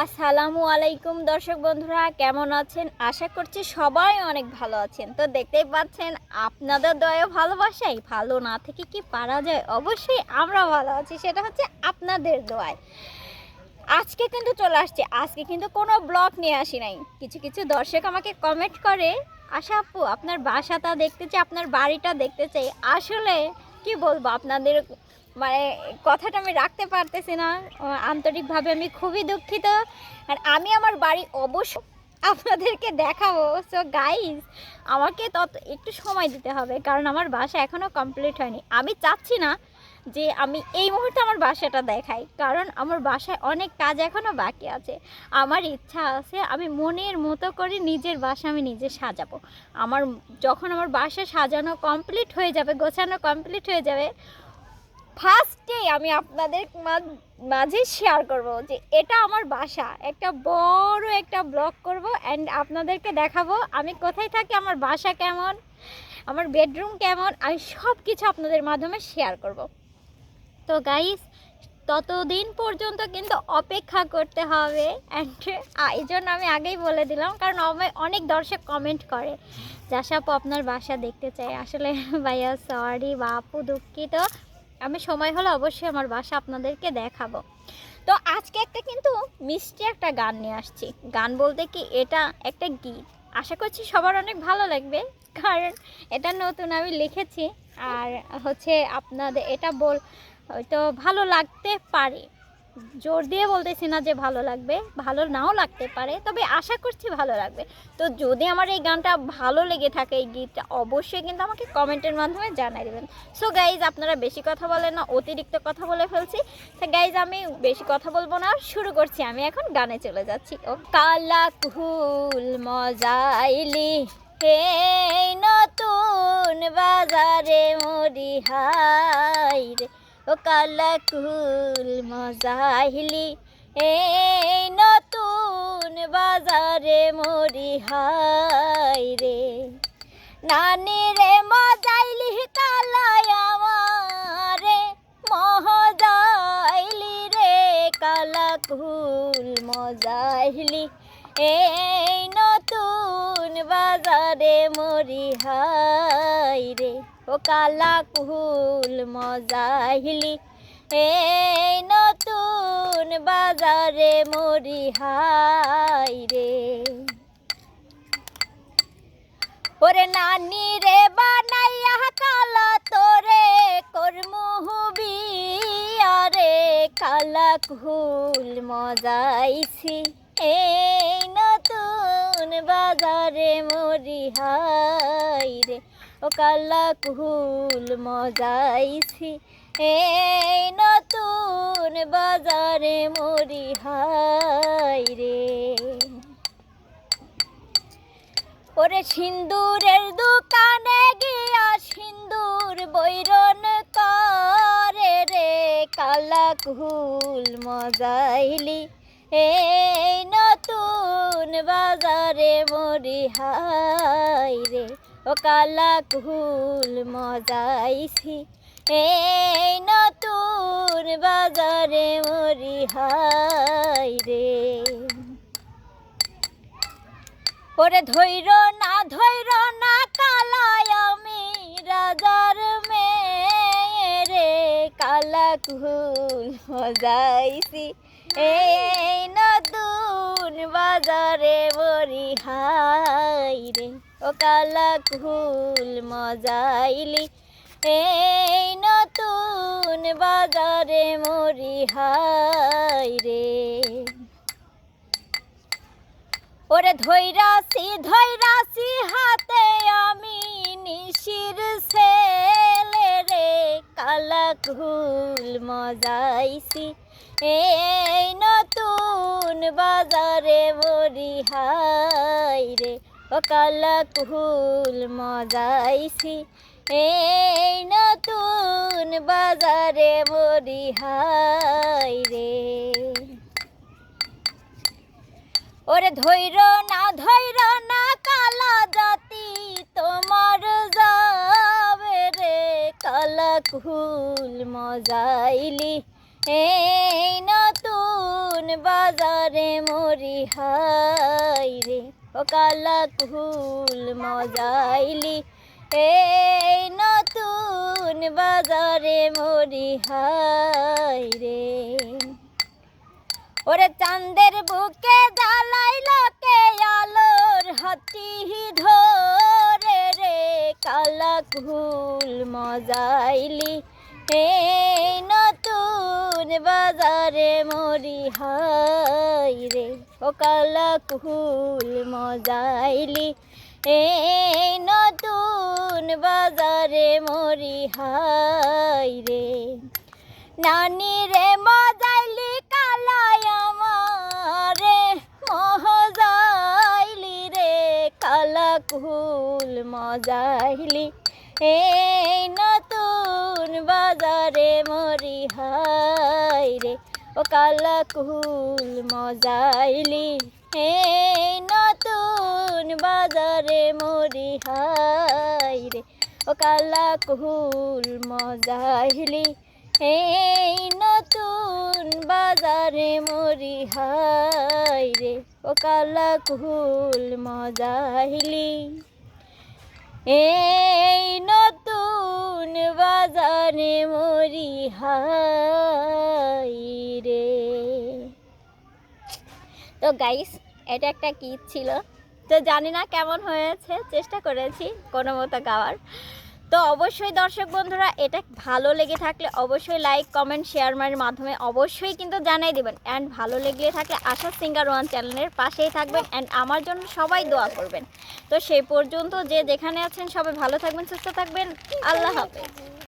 আসসালামু আলাইকুম দর্শক বন্ধুরা, কেমন আছেন? আশা করছি সবাই অনেক ভালো আছেন। তো দেখতেই পাচ্ছেন আপনাদের দয়া ভালোবাসাই ভালো না থেকে কি পারা যায়? অবশ্যই আমরা ভালো আছি, সেটা হচ্ছে আপনাদের দোয়ায়। আজকে কিন্তু চলে আসছে, আজকে কিন্তু কোনো ব্লগ নিয়ে আসি নাই। কিছু কিছু দর্শক আমাকে কমেন্ট করে, আশা আপু আপনার বাসাটা দেখতে চাই, আপনার বাড়িটা দেখতে চাই। আসলে কি বলবো আপনাদের, মানে কথাটা আমি রাখতে পারতেছি না। আন্তরিকভাবে আমি খুবই দুঃখিত। আর আমি আমার বাড়ি অবশ্য আপনাদেরকে দেখাবো। সো গাইজ, আমাকে তত একটু সময় দিতে হবে, কারণ আমার বাসা এখনও কমপ্লিট হয়নি। আমি চাচ্ছি না যে আমি এই মুহূর্তে আমার বাসাটা দেখাই, কারণ আমার বাসায় অনেক কাজ এখনও বাকি আছে। আমার ইচ্ছা আছে আমি মনের মতো করে নিজের বাসা আমি নিজে সাজাবো। যখন আমার বাসা সাজানো কমপ্লিট হয়ে যাবে, গোছানো কমপ্লিট হয়ে যাবে, ফার্স্টেই আমি আপনাদের মাঝে শেয়ার করব যে এটা আমার বাসা। একটা বড় একটা ব্লগ করব অ্যান্ড আপনাদেরকে দেখাবো আমি কোথায় থাকি, আমার বাসা কেমন, আমার বেডরুম কেমন, আমি সব কিছু আপনাদের মাধ্যমে শেয়ার করব। তো গাইস, ততদিন পর্যন্ত কিন্তু অপেক্ষা করতে হবে। অ্যান্ড এই জন্য আমি আগেই বলে দিলাম, কারণ অনেক দর্শক কমেন্ট করে যে আশা আপু আপনার বাসা দেখতে চাই। আসলে ভাইয়া সরি বা আপু দুঃখিত, আমি সময় হলে অবশ্যই আমার বাসা আপনাদেরকে দেখাবো। তো আজকে একটা কিন্তু মিষ্টি একটা গান নিয়ে আসছি। গান বলতে কি, এটা একটা গীত। আশা করছি সবার অনেক ভালো লাগবে, কারণ এটা নতুন আমি লিখেছি। আর হচ্ছে আপনাদের এটা হয়তো ভালো লাগতে পারে, জোর দিয়ে বলতেছি না যে ভালো লাগবে, ভালো নাও লাগতে পারে, তবে আশা করছি ভালো লাগবে। তো যদি আমার এই গানটা ভালো লেগে থাকে, এই গীতটা, অবশ্যই কিন্তু আমাকে কমেন্টের মাধ্যমে জানিয়ে দেবেন। সো গাইজ, আপনারা বেশি কথা বলেন না, অতিরিক্ত কথা বলে ফেলছি। তো গাইজ, আমি বেশি কথা বলবো না, শুরু করছি। আমি এখন গানে চলে যাচ্ছি। ও কালা কুল মজাইলি হে নতুন বাজারে মরি হাই রে, ও কালা কুল মজাইলি এই নতুন বাজারে মরি হাই রে, নানি রে মজাইলি কালাই আমারে মজাইলি রে, কালা কুল মজাইলি এই নতুন বাজারে মরি হাই রে, ও কালা কুল মজাইলি এই নতুন বাজারে মরি হাই রে। ওরে নানি রে বানাইয়া কালা তোরে করমু বিয়া রে, কালা কুল মজাইছি এই নতুন বাজারে মরি হাই রে, ও কালা কুল মজাইছি এই নতুন বাজারে মরি হাই রে। ওরে সিন্দুরের দোকানে গিয়া সিন্দুর বৈরন করে রে, কালা কুল মজাইলি এই নতুন বাজারে মরি হাই রে, ও কালা কুল মজাইছি এই নতুন বাজারে মরি হাই রে। ওরে ধৈর না কালায় আমি রাজার মেয়ে রে, কালা কুল মজাইছি এই নতুন বাজারে মরি হাই রে, ও কালা কুল মজাইলি এই নতুন বাজারে মরি হাই রে। ওরে ধৈরাছি হাতে আমি নিশির ছেলে রে, কালা কুল মজাইছি এই নতুন বাজারে মরি হাই রে, ও কালা কুল মজাইছি এই নতুন বাজারে মরি হাই রে। ওরে ধৈর না কালা জাতি তোমার যাবে রে, কালা কুল মজাইলি এই নতুন বাজারে মরি হাই রে ও কালা কুহুল মজাইলি এই নতুন বাজারে মরি হাই রে ওরে চাঁদের বুকে জ্বালাইলো কে আলোর হাতি ধরে রে কালা কুহুল মজাইলি এই নতুন বাজারে মরি হাই রে ও কালা কুহুল মজাইলি এই নতুন বাজারে মরি হাই রে নানি রে মজাইলি কালাই আমারে মজাইলি রে কালা কুহুল মজাইলি এই নতুন বাজারে মরি হাই রে ও কালা কুহুল মজাইলি এই নতুন বাজারে মরি হাই রে ও কালা কুহুল মজাইলি এই নতুন বাজারে মরি হাই রে ও কালা কুহুল মজাইলি এই নতুন বাজারে মরি হাই রে। তো গাইস এটা একটা গীত ছিল, তো জানি না কেমন হয়েছে, চেষ্টা করেছি কোনো মতো গাওয়ার। তো অবশ্যই দর্শক বন্ধুরা এটা ভালো লেগে থাকলে অবশ্যই লাইক কমেন্ট শেয়ার মাধ্যমে অবশ্যই কিন্তু জানাই দেবেন। অ্যান্ড ভালো লেগে থাকলে আশা সিঙ্গার ওয়ান চ্যানেলের পাশেই থাকবেন অ্যান্ড আমার জন্য সবাই দোয়া করবেন। তো সেই পর্যন্ত যে যেখানে আছেন সবাই ভালো থাকবেন, সুস্থ থাকবেন, আল্লাহ হাফেজ।